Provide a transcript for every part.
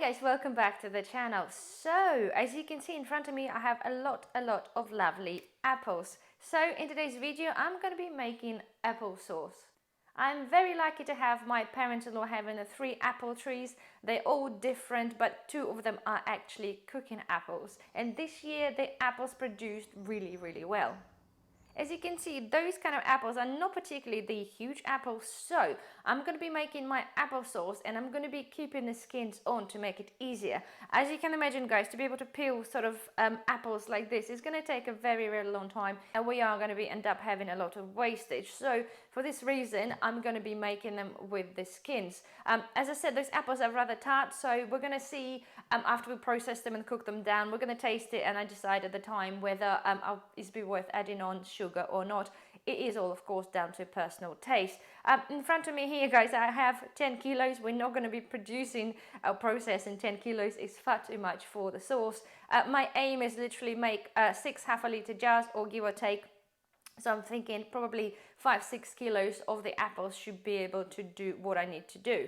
guys, welcome back to the channel. So as you can see in front of me, I have a lot of lovely apples. So in today's video I'm going to be making applesauce. I'm very lucky to have my parents-in-law having the 3 apple trees. They're all different, but 2 of them are actually cooking apples, and this year the apples produced really well. As you can see, those kind of apples are not particularly the huge apples, so I'm going to be making my applesauce and I'm going to be keeping the skins on to make it easier. As you can imagine, guys, to be able to peel sort of apples like this is going to take a very long time, and we are going to end up having a lot of wastage. So for this reason, I'm going to be making them with the skins. As I said, those apples are rather tart, so we're going to see after we process them and cook them down, we're going to taste it, and I decide at the time whether it's be worth adding on sugar or not. It is all, of course, down to personal taste. In front of me here, guys, I have 10 kilos. We're not going to be producing or processing 10 kilos. It's far too much for the sauce. My aim is literally make 6 half-a-litre jars, or give or take. So I'm thinking probably 5-6 kilos of the apples should be able to do what I need to do.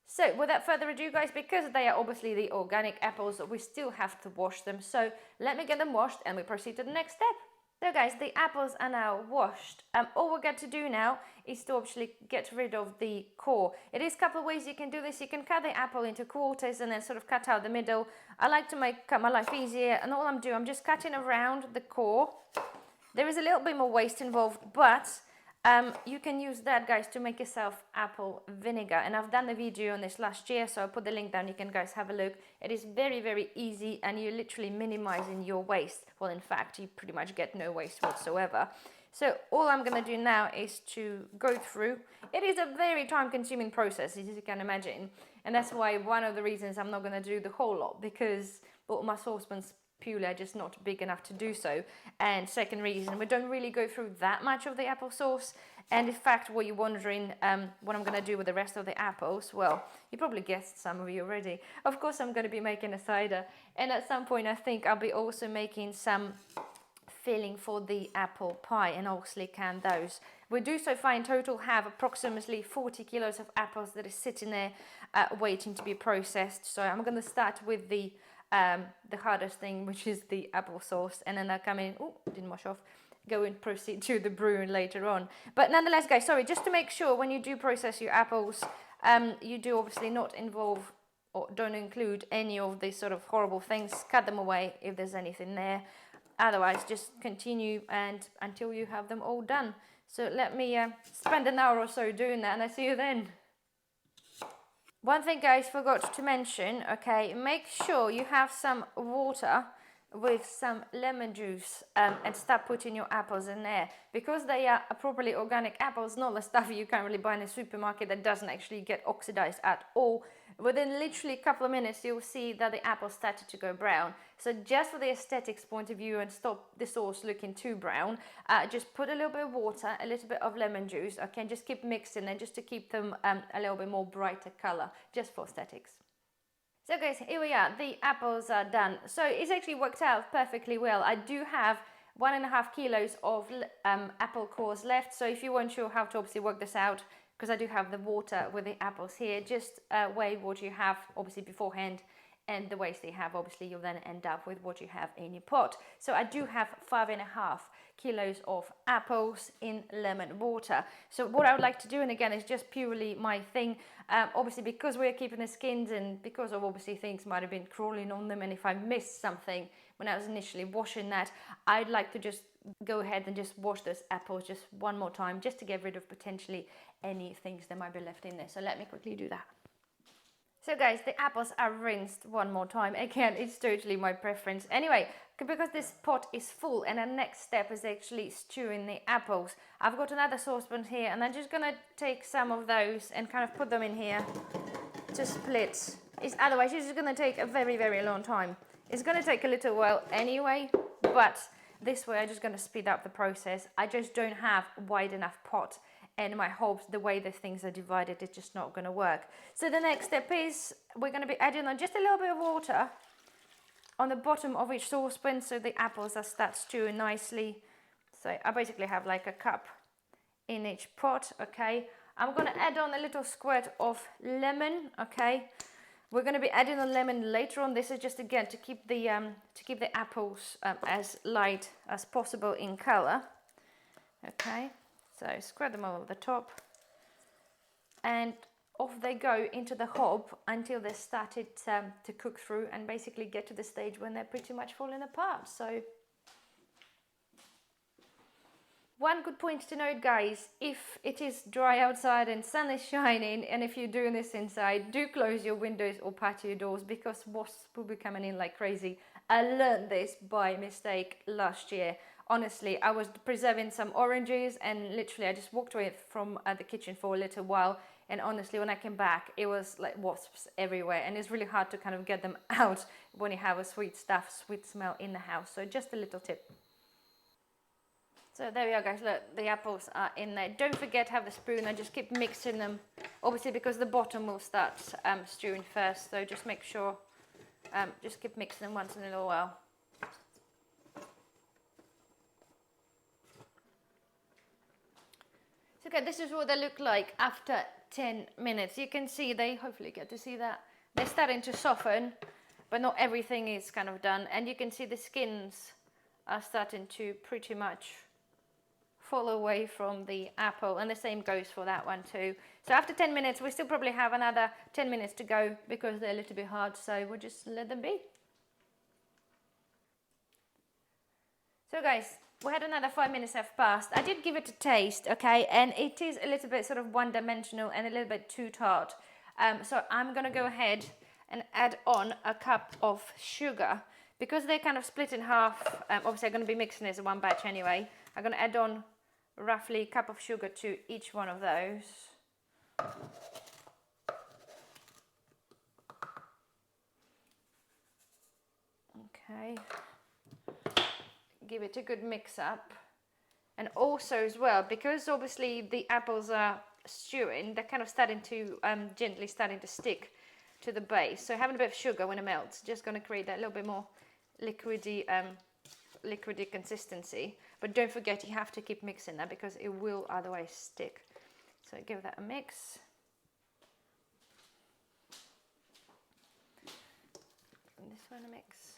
So without further ado, guys, because they are obviously the organic apples, we still have to wash them. So let me get them washed and we proceed to the next step. So guys, the apples are now washed. All we've got to do now is to actually get rid of the core. It is a couple of ways you can do this. You can cut the apple into quarters and then sort of cut out the middle. I like to make my life easier, and all I'm doing, I'm just cutting around the core. There is a little bit more waste involved, but you can use that, guys, to make yourself apple vinegar. And I've done the video on this last year, so I'll put the link down. You can, guys, have a look. It is very easy, and you're literally minimizing your waste. Well, in fact, you pretty much get no waste whatsoever. So all I'm going to do now is to go through. It is a very time-consuming process, as you can imagine. And that's why one of the reasons I'm not going to do the whole lot, because well, my saucepans purely are just not big enough to do so. And second reason, we don't really go through that much of the applesauce. And in fact, what you're wondering what I'm going to do with the rest of the apples, well, you probably guessed, some of you already. Of course, I'm going to be making a cider, and at some point I think I'll be also making some filling for the apple pie, and obviously can those. We do so far in total have approximately 40 kilos of apples that is sitting there waiting to be processed. So I'm going to start with the hardest thing, which is the applesauce, and then I'll come in, didn't wash off, go and proceed to the brewing later on. But nonetheless, guys, sorry, just to make sure when you do process your apples, you do obviously not involve or don't include any of these sort of horrible things. Cut them away if there's anything there. Otherwise, just continue and until you have them all done. So let me spend an hour or so doing that, and I'll see you then. One thing, guys, forgot to mention, okay, make sure you have some water with some lemon juice and start putting your apples in there, because they are properly organic apples, not the stuff you can really buy in a supermarket that doesn't actually get oxidized at all. Within literally a couple of minutes, you'll see that the apples started to go brown. So just for the aesthetics point of view and stop the sauce looking too brown, just put a little bit of water, a little bit of lemon juice, okay, and just keep mixing them just to keep them a little bit more brighter color, just for aesthetics. So guys, here we are, the apples are done. So it's actually worked out perfectly well. I do have 1.5 kilos of apple cores left, so if you weren't sure how to obviously work this out, because I do have the water with the apples here, just weigh what you have obviously beforehand, and the waste you have, obviously you'll then end up with what you have in your pot. So I do have 5.5 kilos of apples in lemon water. So what I would like to do, and again, it's just purely my thing, obviously because we're keeping the skins, and because of obviously things might have been crawling on them, and if I missed something when I was initially washing that, I'd like to just go ahead and just wash those apples just one more time, just to get rid of potentially any things that might be left in there. So let me quickly do that. So guys, the apples are rinsed one more time. Again, it's totally my preference. Anyway, because this pot is full, and the next step is actually stewing the apples, I've got another saucepan here, and I'm just gonna take some of those and kind of put them in here to split. Otherwise, it's just gonna take a very long time. It's gonna take a little while anyway, but this way I'm just gonna speed up the process. I just don't have wide enough pot, and my hopes, the way the things are divided, it's just not going to work. So the next step is we're going to be adding on just a little bit of water on the bottom of each saucepan, so the apples are start stewing nicely. So I basically have like a cup in each pot, okay. I'm going to add on a little squirt of lemon, okay. We're going to be adding a lemon later on. This is just again to keep the apples as light as possible in color. Okay, so spread them over the top, and off they go into the hob until they started to cook through and basically get to the stage when they're pretty much falling apart. So one good point to note, guys, if it is dry outside and sun is shining, and if you're doing this inside, do close your windows or patio doors because wasps will be coming in like crazy. I learned this by mistake last year. Honestly, I was preserving some oranges and literally I just walked away from the kitchen for a little while, and honestly when I came back it was like wasps everywhere, and it's really hard to kind of get them out when you have a sweet smell in the house. So just a little tip. So there we are, guys, look, the apples are in there. Don't forget to have the spoon and just keep mixing them, obviously because the bottom will start stewing first, so just make sure, just keep mixing them once in a little while. So okay, this is what they look like after 10 minutes. You can see they, hopefully get to see that, they're starting to soften, but not everything is kind of done, and you can see the skins are starting to pretty much fall away from the apple, and the same goes for that one too. So after 10 minutes we still probably have another 10 minutes to go because they're a little bit hard, so we'll just let them be. So guys, we had another 5 minutes have passed. I did give it a taste, okay, and it is a little bit sort of one-dimensional and a little bit too tart. So I'm gonna go ahead and add on a cup of sugar because they're kind of split in half. Obviously I'm gonna be mixing this in one batch anyway. I'm gonna add on roughly a cup of sugar to each one of those. Okay, give it a good mix up. And also as well, because obviously the apples are stewing, they're kind of starting to gently starting to stick to the base, so having a bit of sugar when it melts just going to create that little bit more liquidy consistency. But don't forget, you have to keep mixing that because it will otherwise stick. So give that a mix. And this one a mix.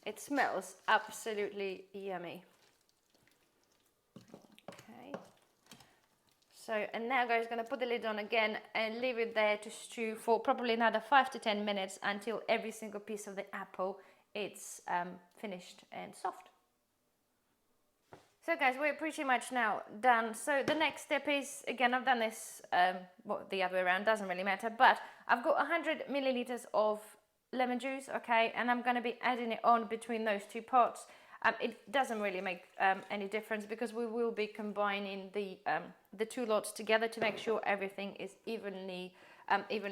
It smells absolutely yummy. Okay. So, and now guys, going to put the lid on again and leave it there to stew for probably another 5 to 10 minutes until every single piece of the apple it's finished and soft. So guys, we're pretty much now done. So the next step is, again, I've done this well, the other way around, doesn't really matter, but I've got 100 milliliters of lemon juice, okay, and I'm going to be adding it on between those two pots. It doesn't really make any difference because we will be combining the two lots together to make sure everything is evenly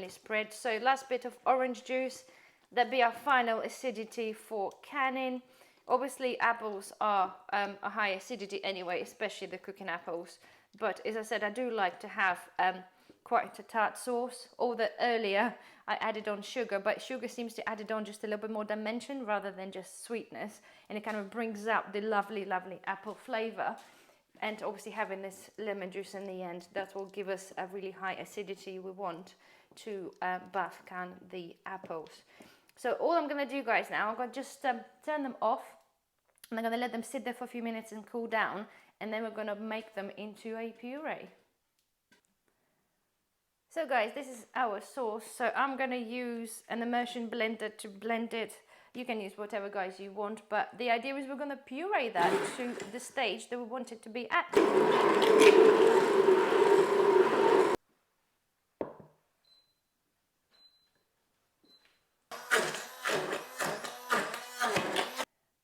spread. So last bit of orange juice, that'll be our final acidity for canning. Obviously apples are a high acidity anyway, especially the cooking apples, but as I said, I do like to have quite a tart sauce. Although earlier I added on sugar, but sugar seems to add it on just a little bit more dimension rather than just sweetness, and it kind of brings out the lovely apple flavor. And obviously having this lemon juice in the end, that will give us a really high acidity we want to buff can the apples. So all I'm going to do, guys, now I'm going to just turn them off, and I'm going to let them sit there for a few minutes and cool down, and then we're going to make them into a puree. So guys, this is our sauce. So I'm going to use an immersion blender to blend it. You can use whatever, guys, you want, but the idea is we're going to puree that to the stage that we want it to be at.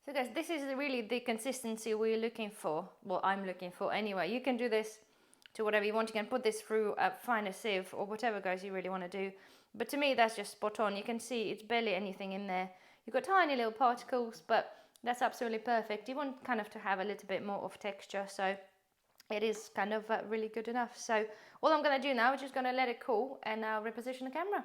So guys, this is really the consistency we're looking for. Well, I'm looking for anyway. You can do this to whatever you want. You can put this through a finer sieve or whatever, guys, you really want to do. But to me, that's just spot on. You can see it's barely anything in there. You've got tiny little particles, but that's absolutely perfect. You want kind of to have a little bit more of texture, so it is kind of really good enough. So all I'm going to do now is just going to let it cool, and I'll reposition the camera.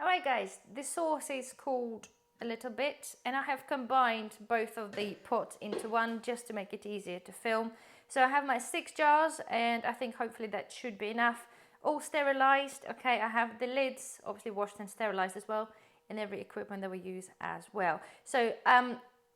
Alright guys, this sauce is cooled a little bit, and I have combined both of the pots into one just to make it easier to film. So I have my 6 jars, and I think hopefully that should be enough. all sterilized. Okay, I have the lids obviously washed and sterilized as well, and every equipment that we use as well. So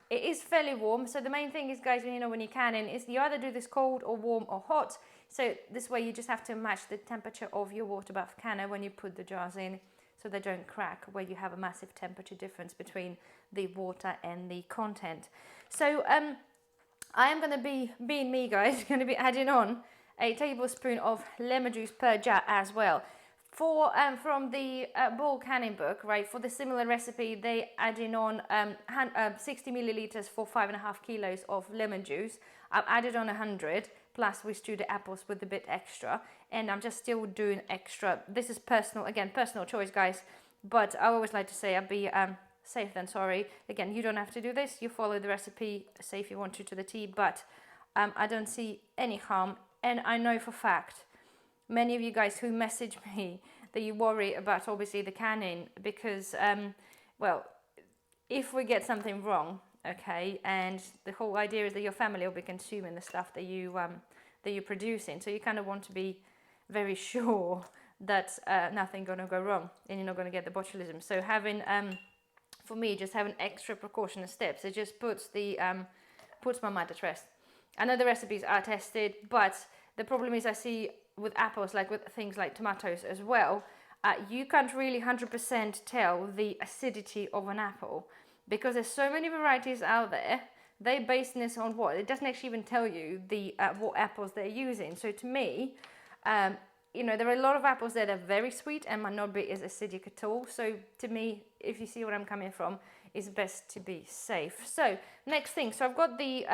it is fairly warm. So the main thing is, guys, when you're canning, is you either do this cold or warm or hot. So this way you just have to match the temperature of your water bath canner when you put the jars in, so they don't crack where you have a massive temperature difference between the water and the content. So I am going to be, being me, guys, going to be adding on a tablespoon of lemon juice per jar as well. For from the ball canning book, right, for the similar recipe, they adding on 60 milliliters for 5.5 kilos of lemon juice. I've added on 100, plus we stew the apples with a bit extra, and I'm just still doing extra. This is personal, again, personal choice, guys, but I always like to say I'd be safe than sorry. Again, you don't have to do this. You follow the recipe, say if you want to the T, but I don't see any harm. And I know for fact, many of you guys who message me that you worry about obviously the canning, because, well, if we get something wrong, okay, and the whole idea is that your family will be consuming the stuff that you're producing, so you kind of want to be very sure that nothing gonna go wrong and you're not gonna get the botulism. So having for me, just having extra precautionary steps, it just puts my mind at rest. I know the recipes are tested, but the problem is I see with apples, like with things like tomatoes as well, you can't really 100% tell the acidity of an apple, because there's so many varieties out there. They base this on what? It doesn't actually even tell you the what apples they're using. So to me, there are a lot of apples that are very sweet and might not be as acidic at all. So to me, if you see where I'm coming from, it's best to be safe. So next thing, so I've got the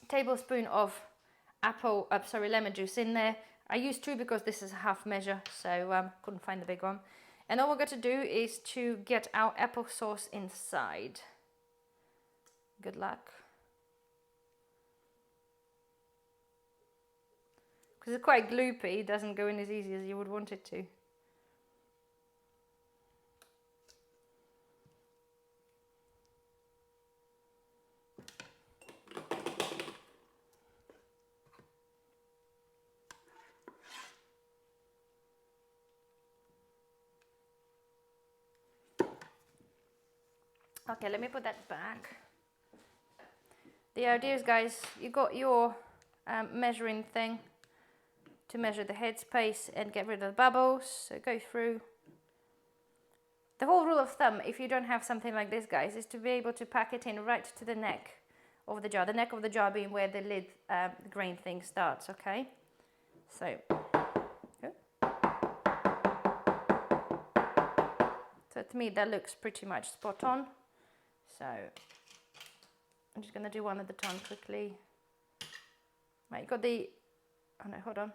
tablespoon of lemon juice in there. I used 2 because this is a half measure, so couldn't find the big one. And all we're going to do is to get our applesauce inside. Good luck. Because it's quite gloopy, it doesn't go in as easy as you would want it to. Okay, let me put that back. The idea is, guys, you got your measuring thing to measure the headspace and get rid of the bubbles. So go through. The whole rule of thumb, if you don't have something like this, guys, is to be able to pack it in right to the neck of the jar. The neck of the jar being where the lid, the grain thing starts, okay? So, to me that looks pretty much spot on. So, I'm just going to do one at a time quickly. Right, you got the, oh no, hold on.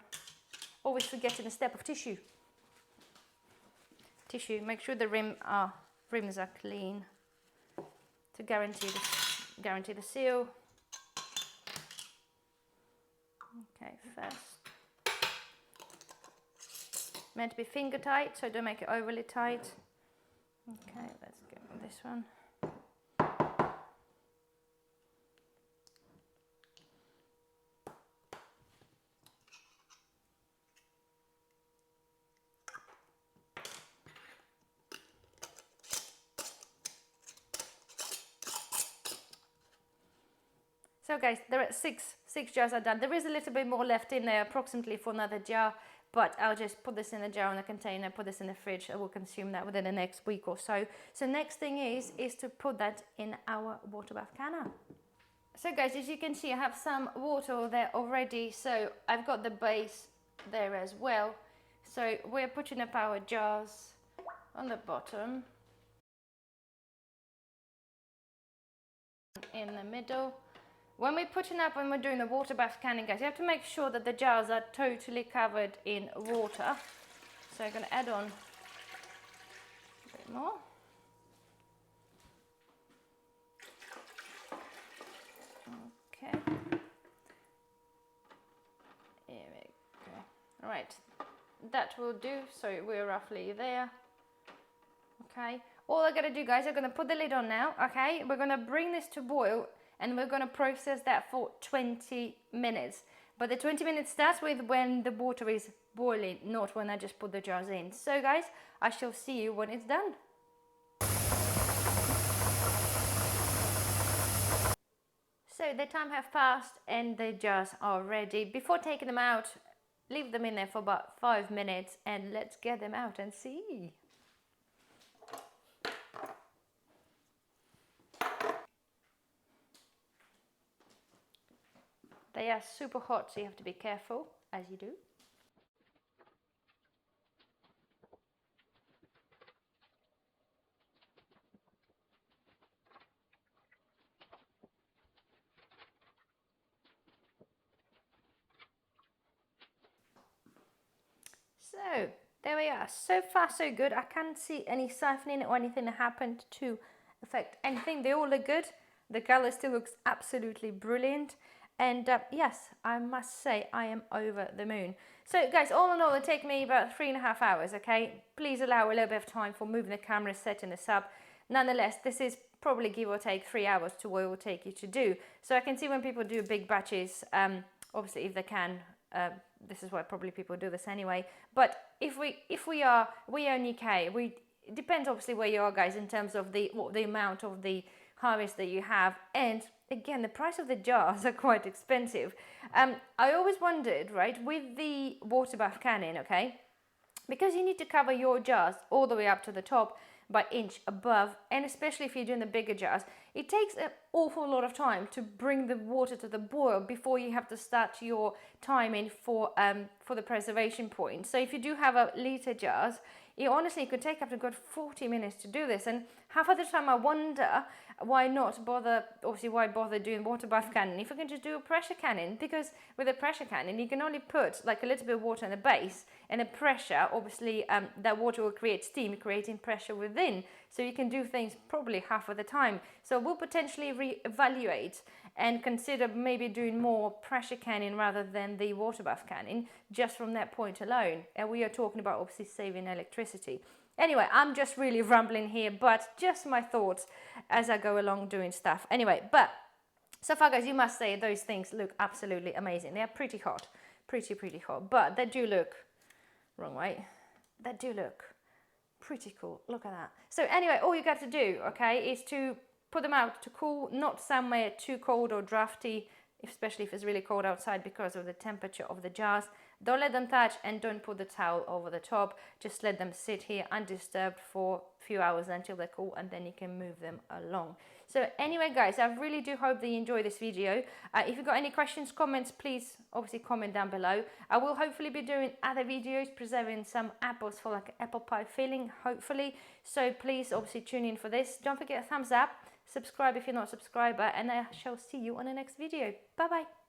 Always forgetting the step of tissue. Tissue, make sure the rims are clean to guarantee the seal. Okay, first. Meant to be finger tight, so don't make it overly tight. Okay, let's go with this one. So guys, there are six jars are done. There is a little bit more left in there, approximately for another jar, but I'll just put this in a jar in a container, put this in the fridge. I will consume that within the next week or so. So next thing is to put that in our water bath canner. So guys, as you can see, I have some water there already. So I've got the base there as well. So we're putting up our jars on the bottom, in the middle. When we're putting up, when we're doing the water bath canning, guys, you have to make sure that the jars are totally covered in water. So I'm going to add on a bit more. Okay. Here we go. All right, that will do. So we're roughly there. Okay. All I got to do, guys, I'm going to put the lid on now. Okay. We're going to bring this to boil. And we're going to process that for 20 minutes. But the 20 minutes starts with when the water is boiling, not when I just put the jars in. So guys, I shall see you when it's done. So the time have passed and the jars are ready. Before taking them out, leave them in there for about 5 minutes and let's get them out and see. They are super hot, so you have to be careful as you do. So there we are. So far so good. I can't see any siphoning or anything that happened to affect anything. They all look good. The color still looks absolutely brilliant. And yes, I must say I am over the moon. So guys, all in all, it take me about 3.5 hours, okay? Please allow a little bit of time for moving the camera, setting this up. Nonetheless, this is probably give or take 3 hours to what it will take you to do. So I can see when people do big batches, obviously if they can, this is why probably people do this anyway. But if we are in UK, it depends obviously where you are, guys, in terms of the amount of the harvest that you have, and again the price of the jars are quite expensive. I always wondered, right, with the water bath canning, okay, because you need to cover your jars all the way up to the top by inch above, and especially if you're doing the bigger jars, it takes an awful lot of time to bring the water to the boil before you have to start your timing for the preservation point. So if you do have a litre jars, it honestly could take up to good 40 minutes to do this, and half of the time I wonder why bother doing water bath canning if you can just do a pressure canning, because with a pressure canning you can only put like a little bit of water in the base, and the pressure obviously that water will create steam, creating pressure within, so you can do things probably half of the time. So we'll potentially re-evaluate and consider maybe doing more pressure canning rather than the water bath canning, just from that point alone. And we are talking about obviously saving electricity. Anyway, I'm just really rambling here, but just my thoughts as I go along doing stuff. Anyway, but so far, guys, you must say those things look absolutely amazing. They are pretty hot, pretty hot, but they do look, wrong way, they do look pretty cool. Look at that. So anyway, all you got to do, okay, is to put them out to cool, not somewhere too cold or drafty, especially if it's really cold outside because of the temperature of the jars. Don't let them touch, and don't put the towel over the top. Just let them sit here undisturbed for a few hours until they're cool, and then you can move them along. So anyway, guys, I really do hope that you enjoy this video. If you've got any questions, comments, please obviously comment down below. I will hopefully be doing other videos preserving some apples for like apple pie filling, hopefully. So please obviously tune in for this. Don't forget a thumbs up, subscribe if you're not a subscriber, and I shall see you on the next video. Bye bye.